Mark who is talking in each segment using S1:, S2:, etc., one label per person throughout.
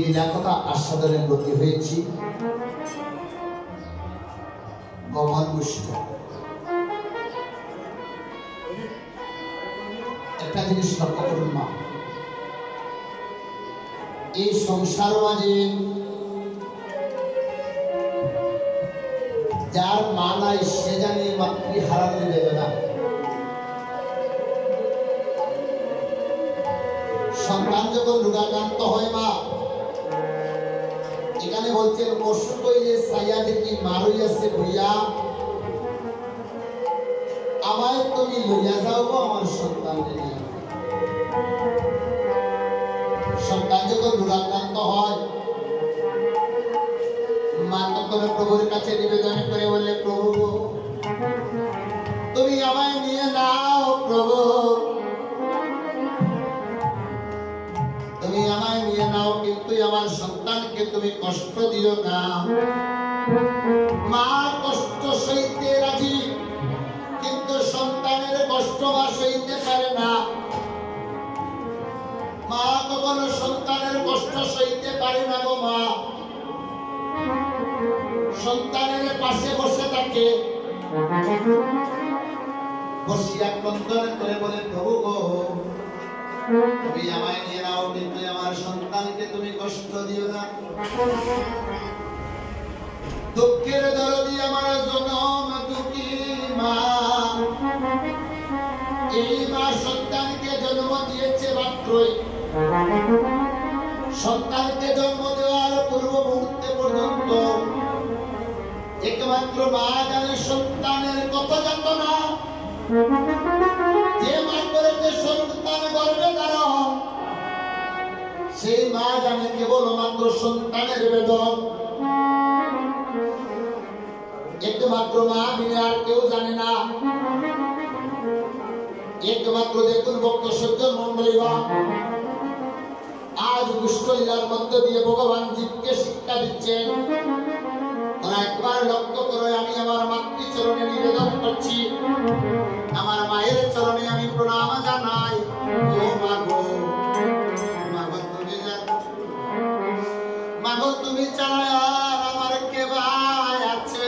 S1: লীলা কথা আস্বাদনে ব্রতী হয়েছি। গমন পুষ্ট একটা জিনিস লক্ষ্য করুন মা, এই সংসার মাঝে যার মা নাই সে জানে মাতৃ হারানোর বেদনা। সন্তান যখন রোগাক্রান্ত হয় মা, এখানে বলছেন অসুখ হইলে সাইয়া দেখি মা রইয়াছে বইয়া, আমায় তুমি লইয়া যাও গো আমার সন্তানকে নিয়ে। সন্তান যখন রোগাক্রান্ত হয় মা তখন প্রভুর কাছে নিবেদন করে বলে, প্রভু তুমি আমায় নিয়ে নাও, প্রভু তুমি আমায় নিয়ে নাও, কিন্তু আমার সন্তানকে তুমি কষ্ট দিও না। মা কষ্ট সইতে রাজি, কিন্তু সন্তানের কষ্ট মা সইতে পারে না। মা কখনো সন্তানের কষ্ট সইতে পারে না গো মা, সন্তানের পাশে বসে থাকে, বসিয়া ক্রন্দন করে বলে, প্রভু গো তুমি আমায় নিয়ে নাও, কিন্তু আমার সন্তানকে তুমি কষ্ট দিও না। দুঃখের দরদি আমার জনম দুঃখী মা, এই মা সন্তানকে জন্ম দিয়েছে মাত্রই। সন্তানকে জন্ম দেওয়ার পূর্ব মুহূর্তে পর্যন্ত একমাত্র মা জানে সন্তানের কত যন্ত্রণা। যে মা করেছে সন্তান গর্ভে ধারণ, সেই মা জানে কেবলমাত্র সন্তানের বেদন। একমাত্র মা বিনা আর কেউ জানে না। একমাত্র দেখুন ভক্ত সজ্জন মন্ডলীগণ, আজ দুষ্টলীলার মধ্য দিয়ে ভগবান জীবকে শিক্ষা দিচ্ছেন। তোরা একবার লক্ষ্য করো, আমি আমার মাতৃচরণে নিবেদন করছি, আমার মায়ের চরণে আমি প্রণাম জানাই। ও মাগো, মাগো তুমি জানো, মাগো তুমি ছাড়া আর আমার কে ভাই আছে?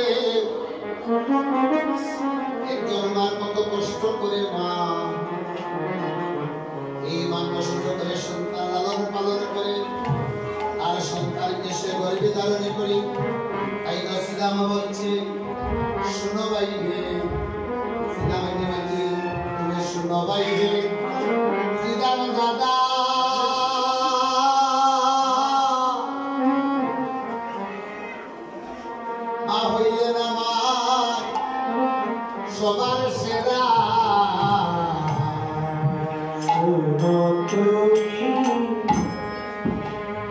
S1: একজন মা কত কষ্ট করে মা, এই মা কষ্ট করে সন্তান লালন পালন করে, আর সন্তানকে সে গর্ভে ধারণ করে। তাই তো শ্রীরাম বলছে, শুনো ভাই হে, শ্রীরামকে বলছে তুমি শুনো ভাই হে, শ্রীরাম দাদা মা হইলে না মা সবার সেরা। শুনো তুমি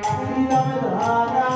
S1: শ্রীরাম দাদা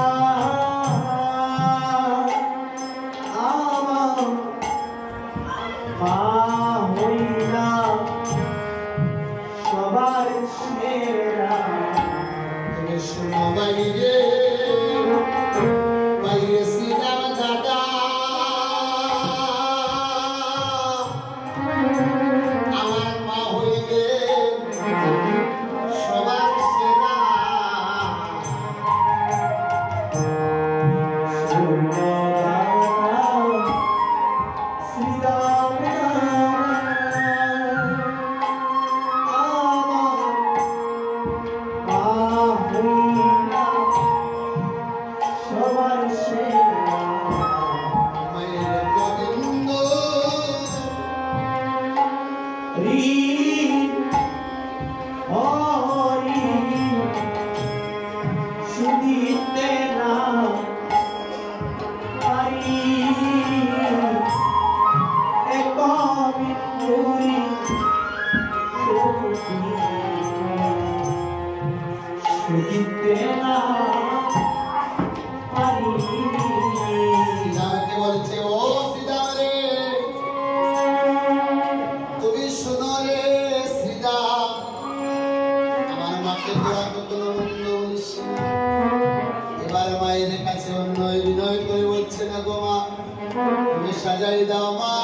S1: সাজাই দাও মা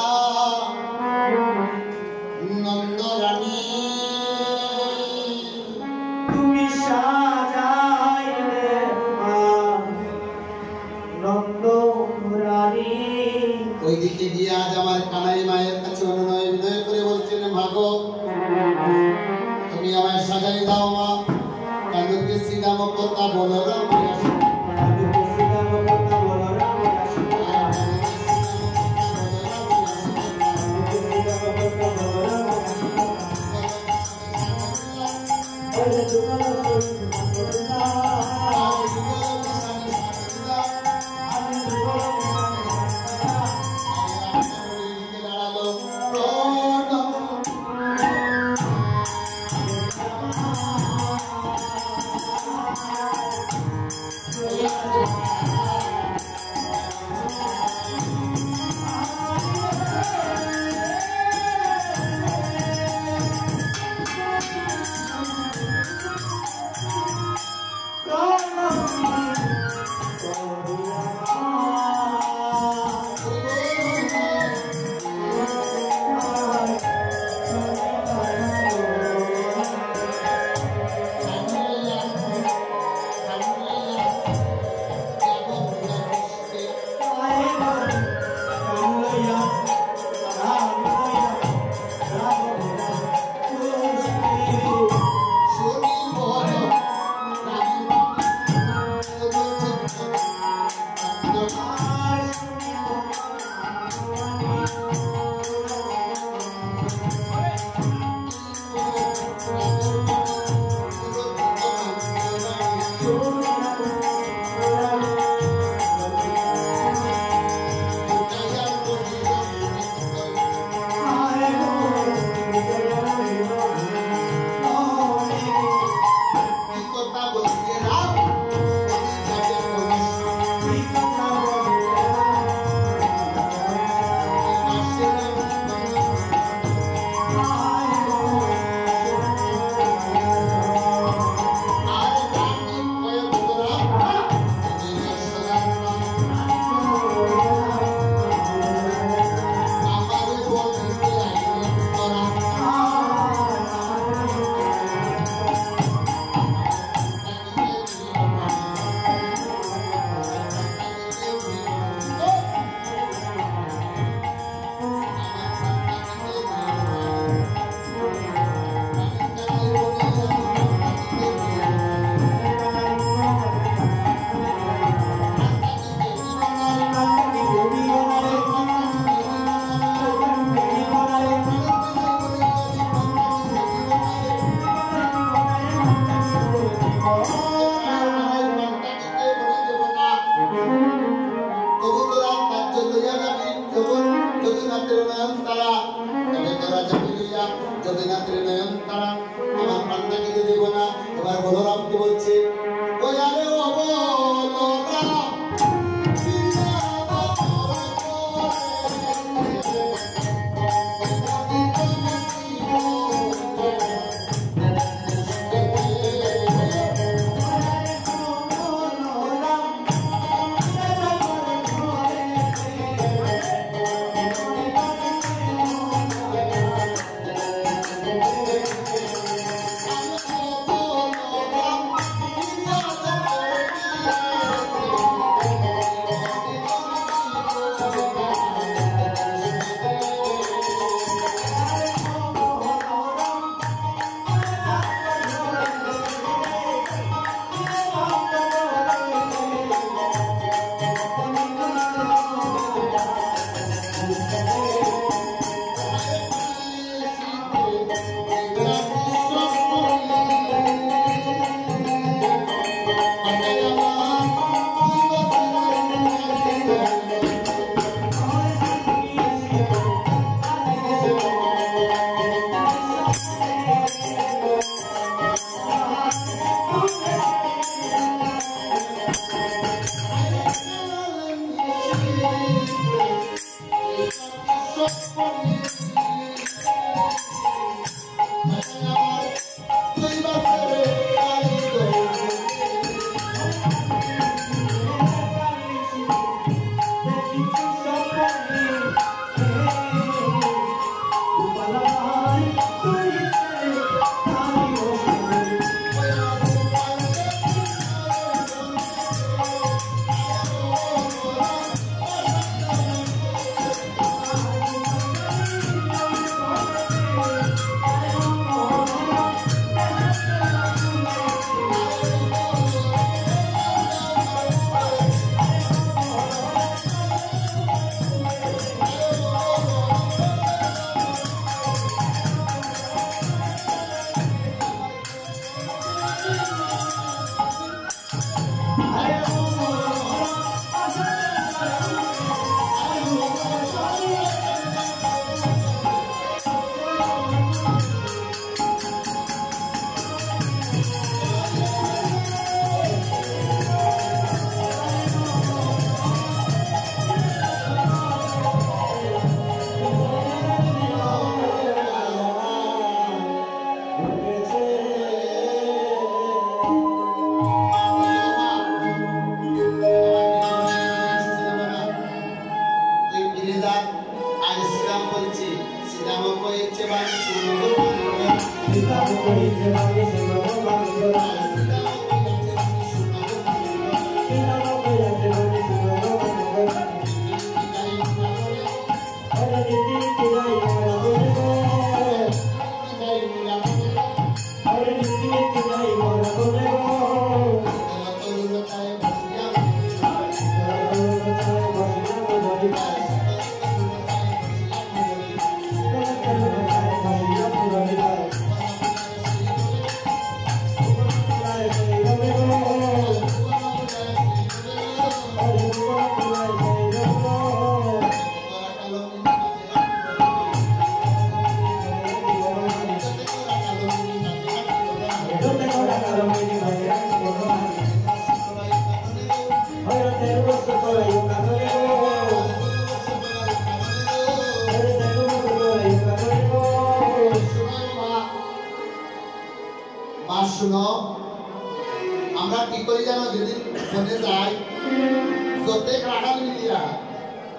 S1: নন্দরানী, তুমি সাজাইলে কানাই মায়ের কাছে অনুনয় বিনয় করে বলছেন, মাগো তুমি আমায় সাজাই দাও মা, কানুকে শ্রীরাম কথা বলো রাম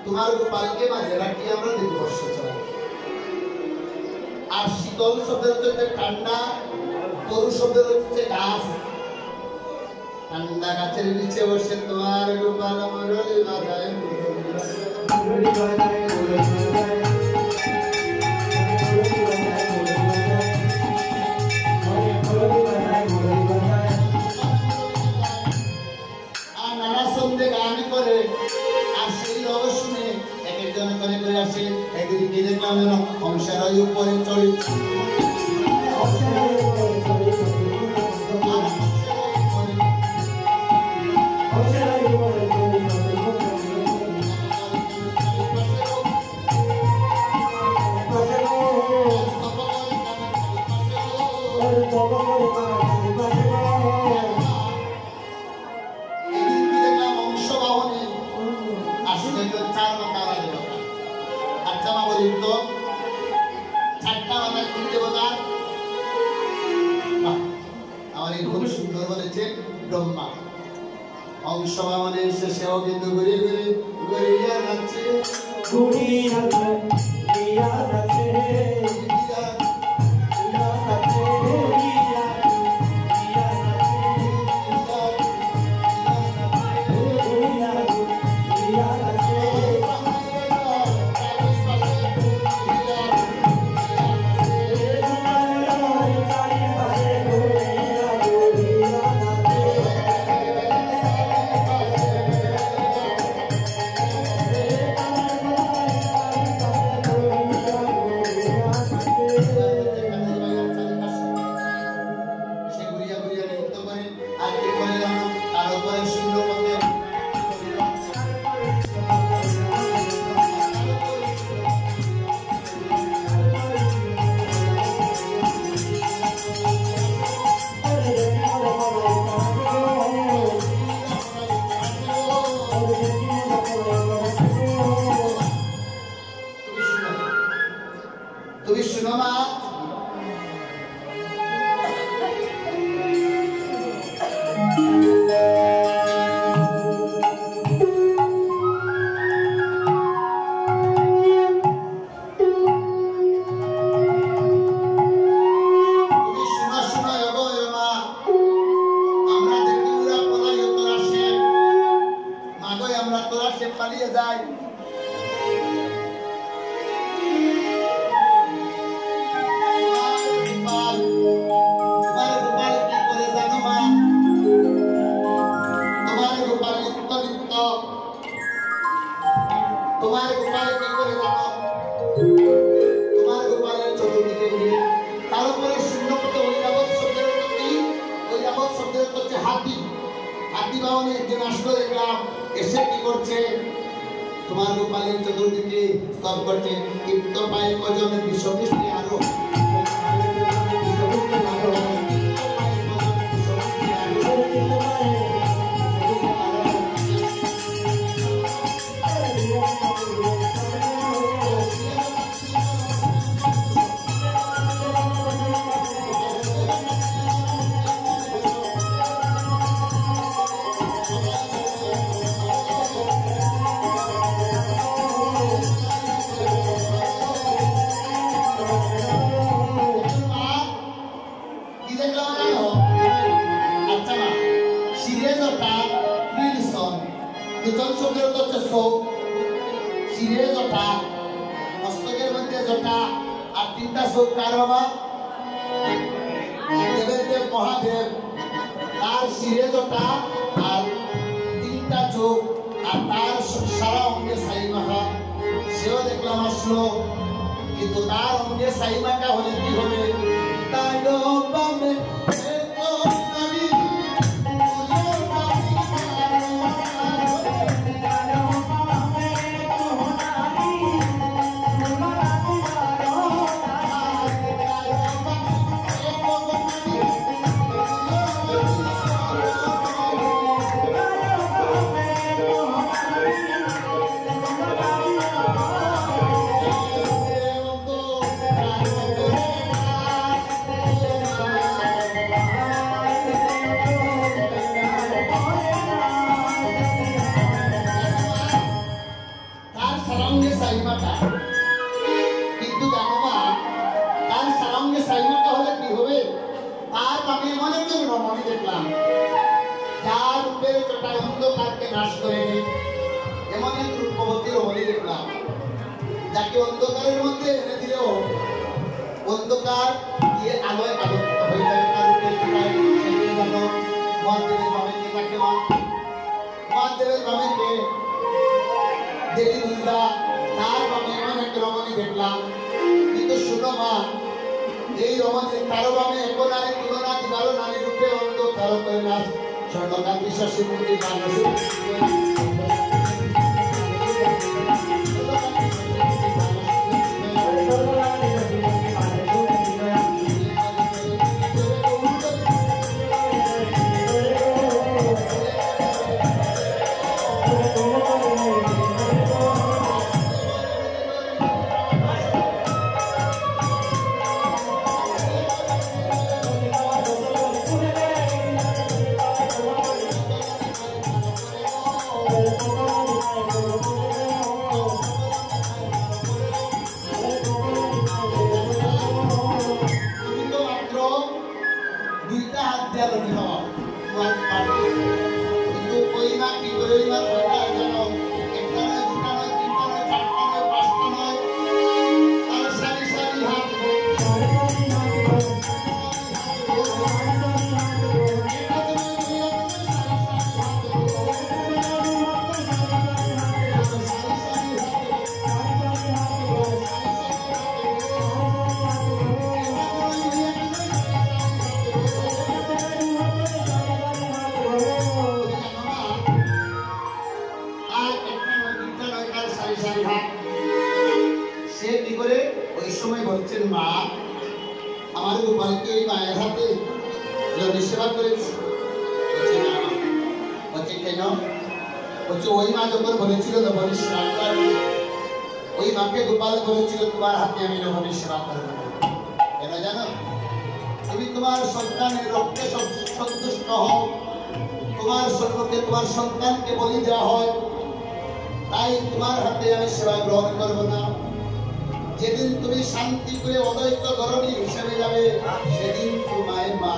S1: তোমার গোপালকে মাঝে রাখি আমরা দিবস চালাই আর শীতল শব্দের হচ্ছে ঠান্ডা তরু শব্দের হচ্ছে গাছ ঠান্ডা গাছের নিচে বসে তোমার গোপাল মুরলি বাজায় মুরলি বাজায় আর নানা সন্ধে গান করে আর সেই রব শুনে এক একজন করে আসে একদিকে দেখলাম যেন হংসার উপরে চড়ে অংশবামনের শেষেও কিন্তু ঘুরে ঘুরে ঘুরিয়া যাচ্ছে ঘুরিয়া যাচ্ছে তোমার গোপালের চতুর্দিকে স্তব করছে ইপ্ত পায় কজন বিশ্ববৃষ্টি আরো সাইমাটা আর তিনটা চোখ কার বাবা দেবের মহাদেব তার শিরে জটা আর তিনটা চোখ আর তার সারা অঙ্গে সাইমাখা সেও দেখলাম আসলো কিন্তু তার অঙ্গে সাইমাটা হলে কি হবে তার বামে কিন্তু জানো তার সারঙ্গে সাইমাটা হলে কি হবে তার আমি এমন একজন রমণী দেখলাম যার রূপের চটায় অন্ধকারকে নাশ করে দেয় এমন এক রূপবতী রমণী দেখলাম যাকে অন্ধকারের মধ্যে এনে দিলেও অন্ধকার দিয়ে আলোয় আলোকিত হয়ে যাবে তার রূপের চটায় জানো মহাদেবের বামে কে থাকে মহাদেবের বামে কে দেবী দুর্গা তার বামে এমন এক রমণী দেখলাম কিন্তু শুনো মা এই রমণী তার বামে এখন আর তুলনা দিবার নারী রূপে অন্ধকার কৈলাস স্বর্ণকার বিশ্বাসী মূর্তি সেবা করেছি কেন ওই মা যখন বলেছিল নবনী সেবা করবে ওই মাকে গোপাল বলেছিল তোমার হাতে আমি নবনী সেবা করবো কেন জানো তুমি তোমার সন্তানের রক্তে সন্তুষ্ট হও তোমার সর্বকে তোমার সন্তানকে বলি দেওয়া হয় তাই তোমার হাতে আমি সেবা গ্রহণ করবো না যেদিন তুমি শান্তি করে অদ্বৈত ধরণী হিসেবে যাবে সেদিন তোমায় মা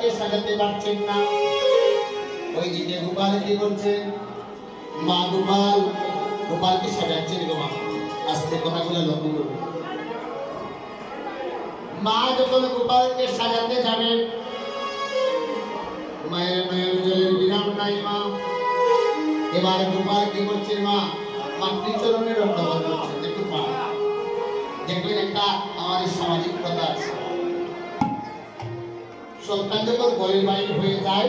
S1: গোপালকে সাজাতে পারছেন না। ওইদিকে গোপাল কি করছেন? মা গোপালকে সাজাচ্ছেন গো মা। আস্তে কথাগুলো লক্ষ্য করবে। মা যখন গোপালকে সাজাতে যাবেন, মায়ের জলের বিরাম নাই মা। এবার গোপাল কি করছেন? মা মাতৃচরণে দণ্ডবোধ করছেন। দেখুন মা, দেখবেন একটা আমাদের সামাজিক প্রথা আছে, সন্তান যখন ঘরের বাইরে হয়ে যায়,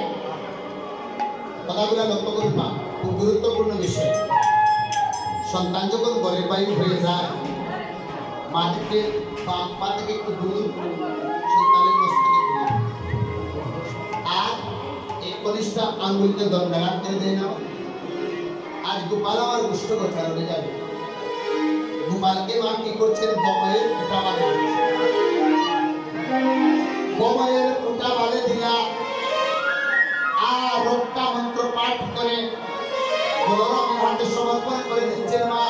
S1: কথাগুলো লক্ষ্য করুন মা, খুব গুরুত্বপূর্ণ বিষয়। সন্তান যখন ঘরের বাইরে হয়ে যায়, মা থেকে পা থেকে একটু দূর সন্তানের মস্তকে ধরে আর এই কনিষ্ঠ আঙ্গুলকে দণ্ডাঘাত করে দেয় না। আজ গোপাল আমার দুষ্ট গোচারণে যাবে। গোপালকে মা কি করছেন? গমায়ের ফুটা বাঁধে দিচ্ছেন। গমায়ের ফুটা বাঁধে দিলা আর রক্ষা মন্ত্র পাঠ করে বলরামের হাতে সমর্পণ করে দিচ্ছেন মা।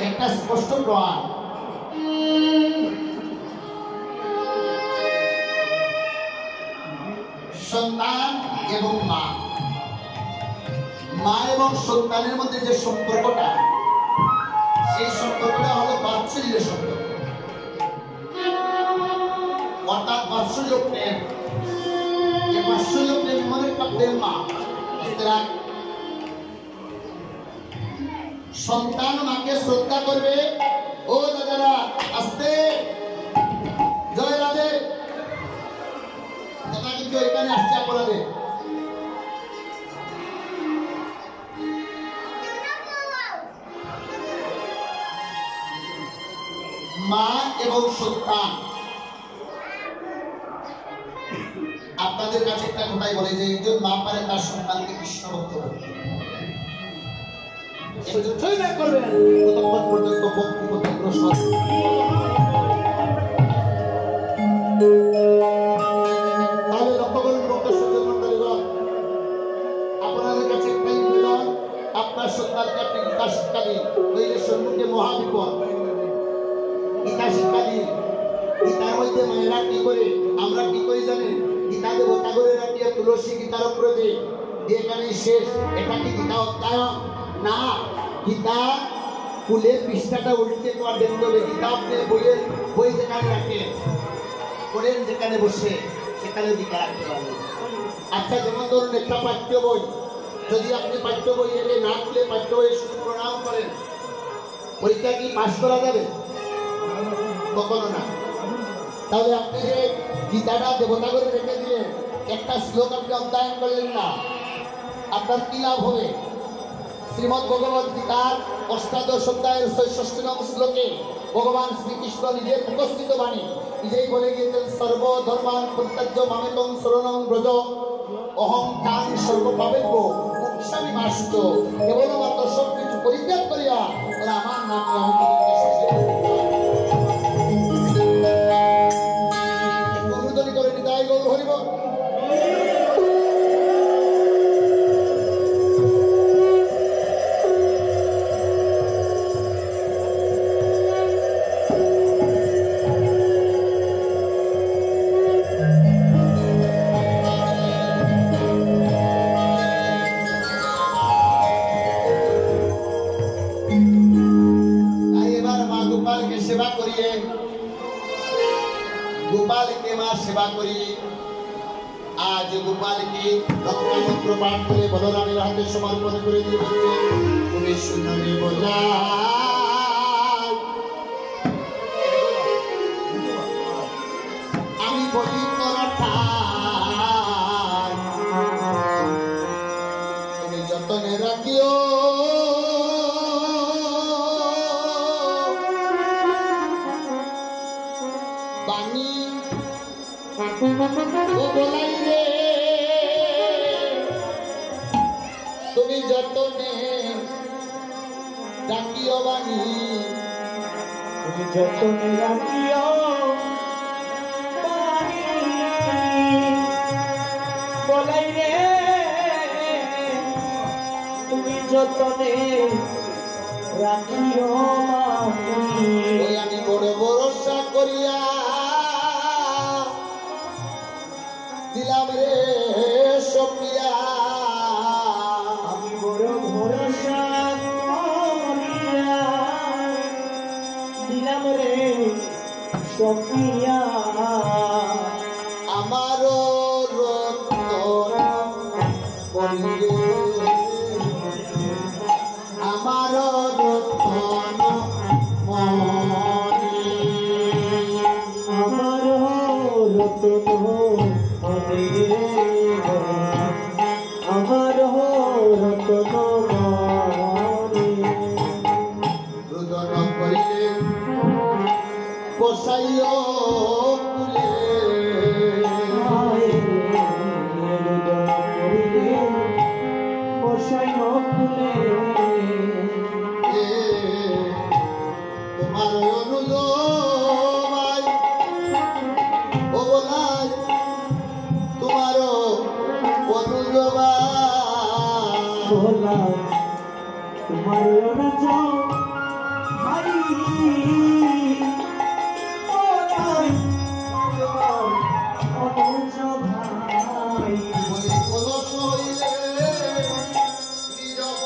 S1: একটা স্পষ্ট প্রমাণ, সন্তান এবং মা এবং সন্তানের মধ্যে যে সম্পর্কটা, সেই সম্পর্কটা হলো বাৎসল্য সম্পর্ক, অর্থাৎ বাৎসল্য প্রেম। যে বাৎসল্য প্রেম মনে একটা প্রেম মা। সন্তান মাকে শ্রদ্ধা করবে। ও দাদারা আস্তে জয় রাধে, দাদা কিন্তু এখানে আসছে আপনাদের। মা এবং সন্তান, আপনাদের কাছে একটা কথাই বলে যে একজন মা পারে তার সন্তানকে কৃষ্ণ ভক্ত করতে। আপনাদের কাছে একটাই নিবেদন, আপনার সন্তানকে আপনি গীতা শিক্ষা দিন। নইলে সম্মুখে মহাবিপদ। গীতা শিক্ষা দিন। গীতার মধ্যে মায়েরা কি করে, আমরা কি করি জানেন? গীতা দেবতা করে রাখিয়ে তুলসী গীতার উপরে দিই, এখানে শেষ। এটা কি গীতা অধ্যায়ন? না, গীতা ফুলের পৃষ্ঠাটা উল্টে তোমার দেখতে হবে। গীতা আপনি বইয়ের বই যেখানে রাখেন, পড়েন যেখানে বসে, সেখানে গীতা রাখতে পারবেন। আচ্ছা, যেমন ধরুন একটা পাঠ্য বই, যদি আপনি পাঠ্য বই এলে না খুলে পাঠ্য বই শুধু প্রণাম করেন, পরীক্ষা কি পাস করা যাবে? কখনো না। তাহলে আপনি যে গীতাটা দেবতা করে রেখে দিলেন, একটা শ্লোক আপনি অধ্যয়ন করলেন না, আপনার কি লাভ হবে? শ্রীমদ ভগবত গীতার অষ্টাদশ অধ্যায়ের ৬৬ শ্লোকে ভগবান শ্রীকৃষ্ণ নিজের মুখস্থিত বাণী নিজেই বলে গিয়েছেন, সর্বধর্মান পরিত্যাজ্য মামেকং শরণং ব্রজ অহং তাং সর্বপাপেভ্যো মোক্ষামি মাশ্চ। কেবলমাত্র সবকিছু পরিত্যাগ করিয়া আমার নামে আমি তোমাকে শেষে অনুমোদন করে নিতাই গৌর হরিবল। গোপালকে মা সেবা করি। আজ গোপালকে রত্নামন্ত্র পাঠ করে বলরামের হাতে সমর্পণ করে দিয়ে বলছে, তুমি শুনবে বলা আমি বলি তোরা, তুমি যতনে রাখিও বাণী ও বলাই রে, তুমি যতনে রাখিও বাণী,
S2: তুমি যতনে রাখিও বাণী বলাই রে, তুমি যতনে রাখিও বাণী।
S1: ওই আমি বড় ভরসা করিয়া দিলাম রে সপিয়া
S2: আমি বড় ভরসা করিয়া দিলাম রে সপিয়া
S1: আমারও রতন বলিরে আমারও রতন মনি
S2: আমার রতন মনে আমার রতন মনে
S1: রুদন করিলে বসাইও কুলে তোমার অনুলোমাই ও বলাই তোমার অনুলোমা
S2: তোমার ভাই
S1: বলি কলস হইলে নীরব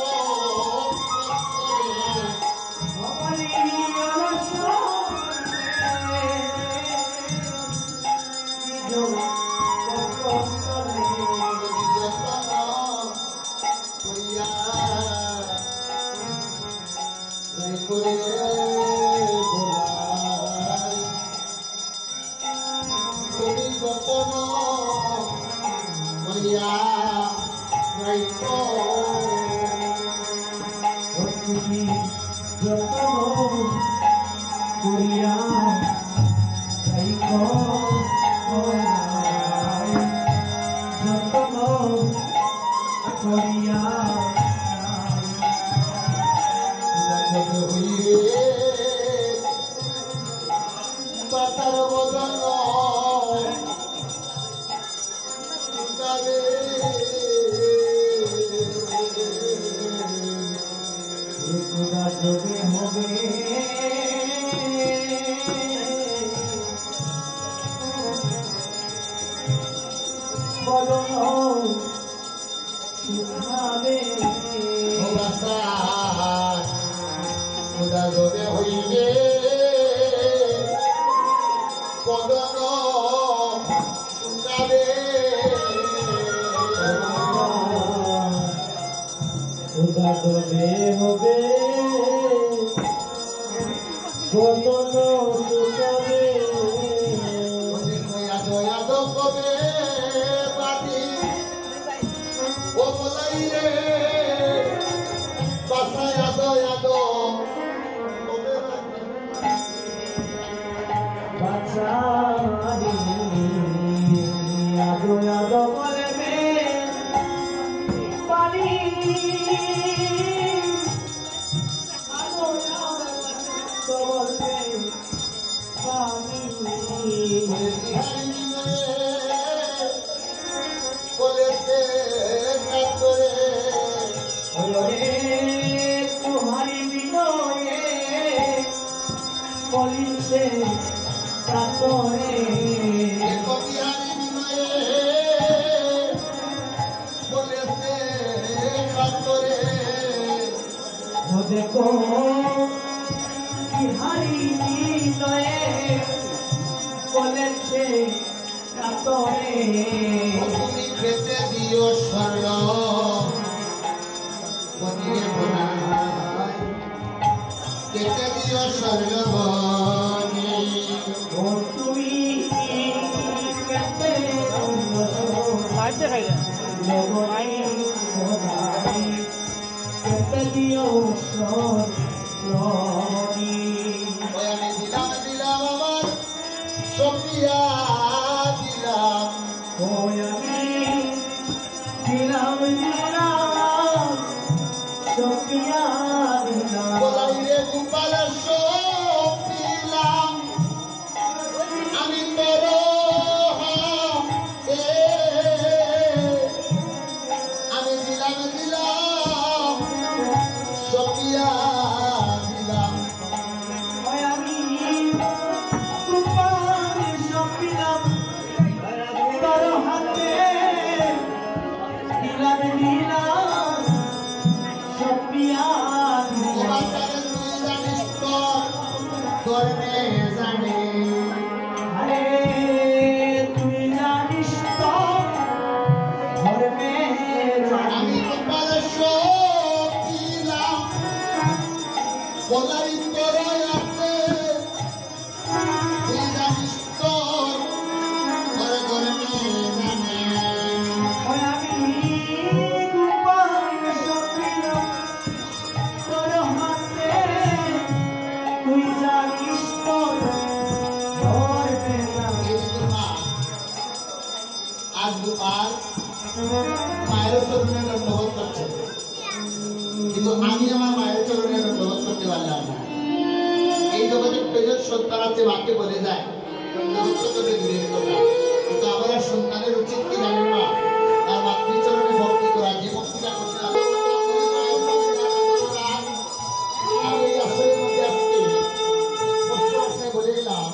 S1: পাতার বদল
S2: হবে বলো সুখাবে
S1: খোদা ধরে হইবে পদন শুকাবে
S2: খোদা তবে হবে বদন শুকাবে
S1: দয়া কবে বাতি ও বলাই রে বাসায় দয়া
S2: বাঁচারি আদো আদো বলবে পানি আদো আদো বলবে পানি
S1: বলেছে কাতরে
S2: ওরে তুহারি বিনয়ে বলিছে কাতরে
S1: কবিহারি বিনয়ে বলেছে কাতরে
S2: দেখো বিহারি বিনয়ে বলেছে কাতরে
S1: তুমি খেতে দিও স্বর্ণ বনিয়ে বনাই খেতে দিও স্বর্ণ বনি
S2: ও তুমি কেতে লগনাই বনাই কেতে দিও স্বর্ণী
S1: ওই আমি দিলাম আমার সপিয়া দিলাম
S2: ওই আমি দিলাম সপিয়া দিলাম
S1: বলাই রে গোপাল সপিলাম আমি তোর আমি দিলাম সপিয়া দিলাম
S2: ওই আমি তোমার সপিলাম তোর হাতে
S1: বলাই তোরাই আছে তুই জানিস তো করে করে জানে
S2: ওই আমি গোপন স্বপ্ন তোর হাতে তুই জানিস তো ধরবে না
S1: আজ গোপাল মায়ের চরণে দণ্ডবোধ করছে কিন্তু আমি আমার মায়ের চরণে দণ্ডবোধ করতে পারলাম না এই জগতে প্রয়োজন সন্তান আছে মাকে বলে যায় দণ্ডবোধ করতে দূরের কথা কিন্তু আমার আর সন্তানের উচিত কি জানেন না তার মাতৃচরণে ভক্তি করা যে ভক্তিটা করছে আমি এই আসরের মধ্যে আজকে স্পষ্ট ভাষায় বলে গেলাম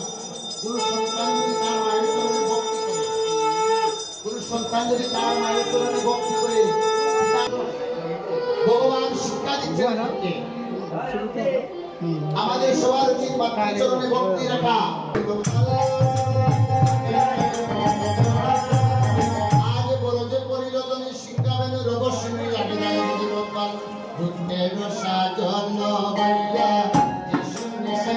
S1: কোন সন্তান যদি তার মায়ের চরণে ভক্তি করে কোন সন্তান যদি তার মায়ের চরণে ভক্তি করে ভগবান শিক্ষা দিচ্ছেন আমাদের সবার উচিত মাতৃচরণে ভক্তি রাখা আজ বড় যে পরিরতনে শিক্ষাবেন রবশ্রী লাগে যায় যদি রোপাল পুণ্যের সাজন বলিয়া যে শূন্য সে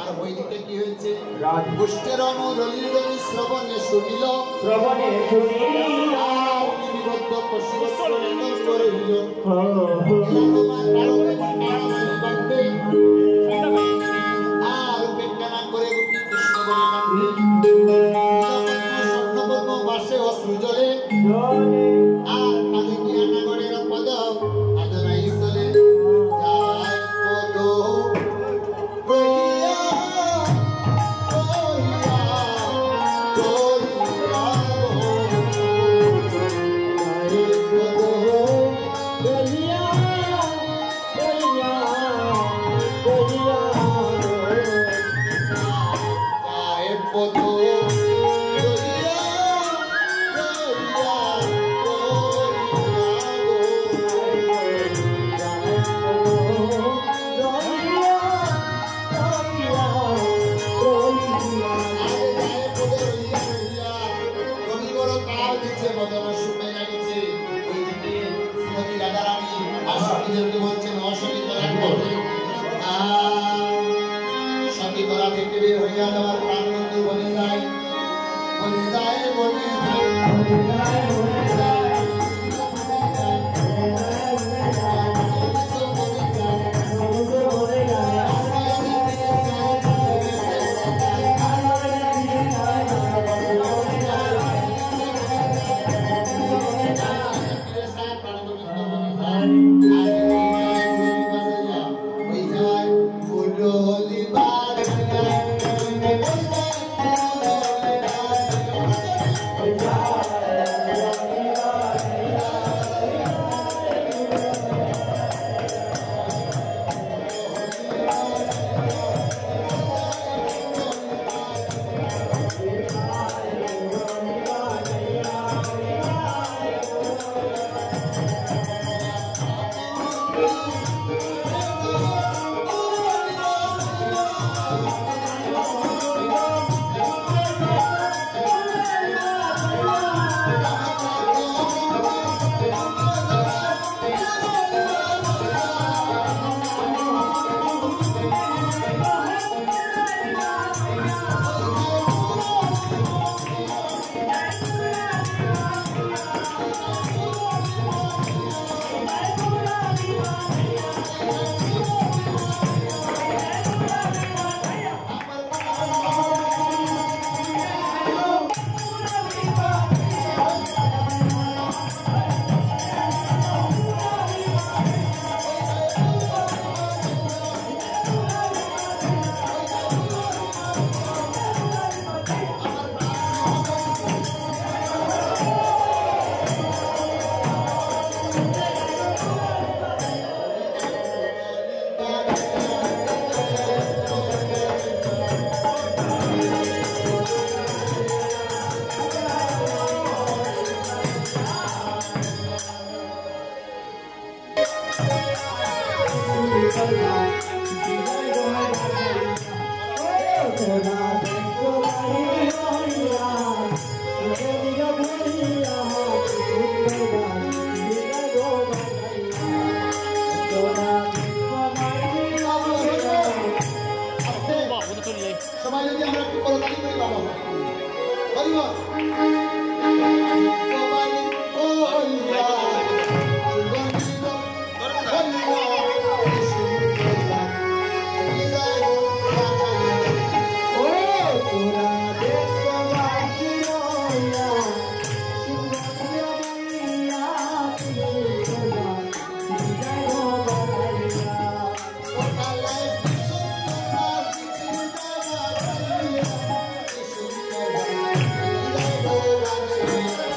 S1: আর বৈদিকে কি হয়েছে গোষ্ঠের অনুরলিত শ্রবণে শুনিল বিবদ্ধ করিল আর বেজ্ঞানা করে গোপী কৃষ্ণ বলে স্বর্ণপদ্ম বাসে অশ্রু জলে আর কালে জ্ঞানাগরের পদ আদনাই চলে যায় পদ Thank you.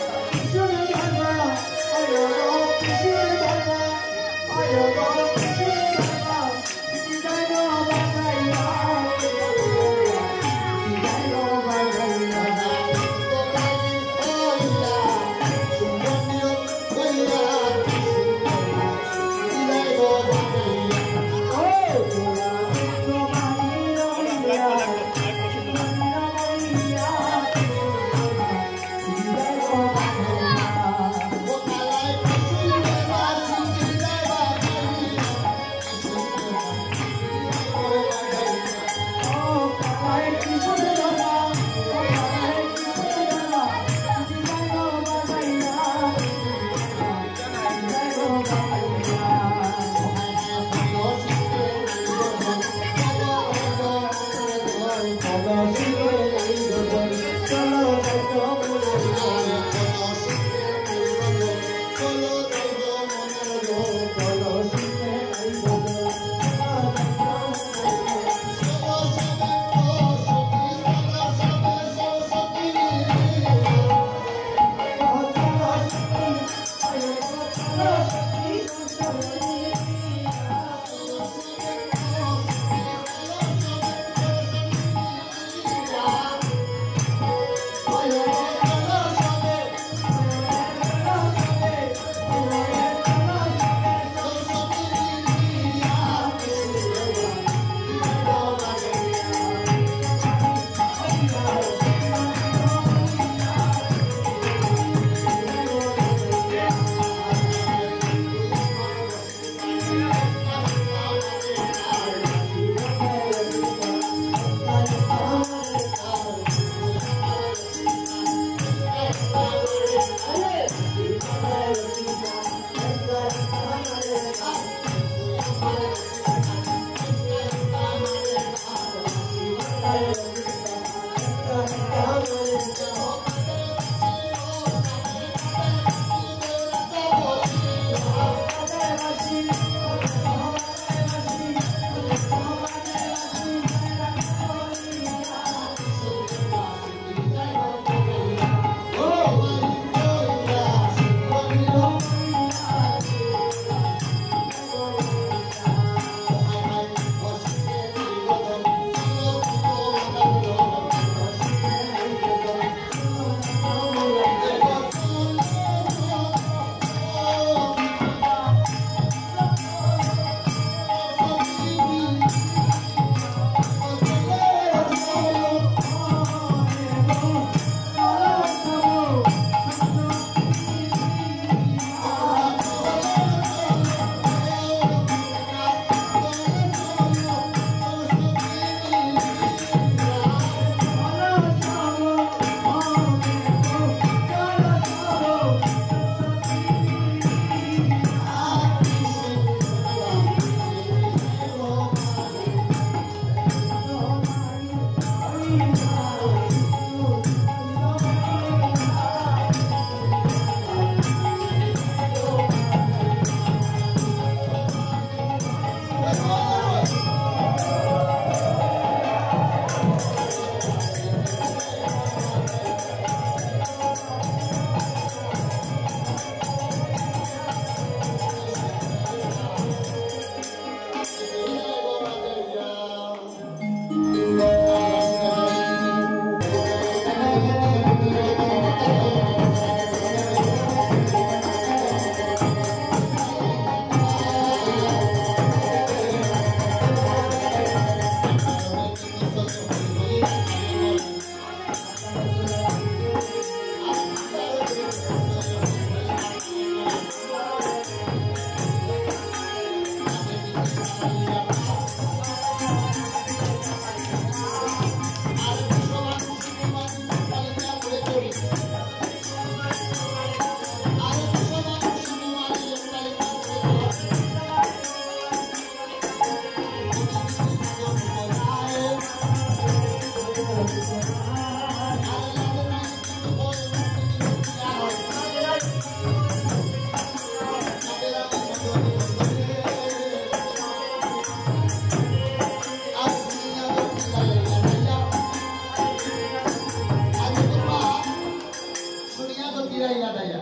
S1: কিরাই না দাইয়া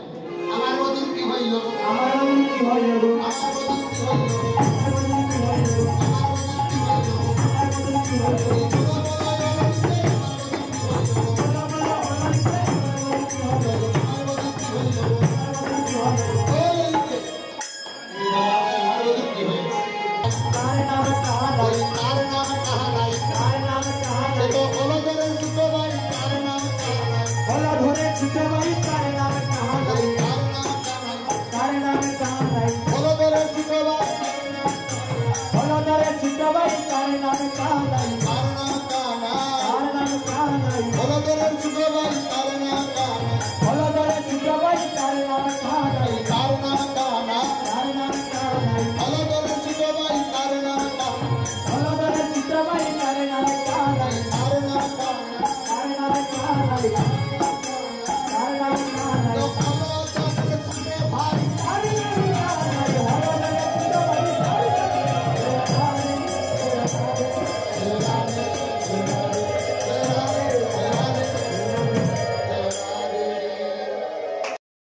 S1: আমার বদন কি হইল
S2: আমার কি হইল গো
S1: আমার বদন কি হইল
S2: ধরে ছোট ভাই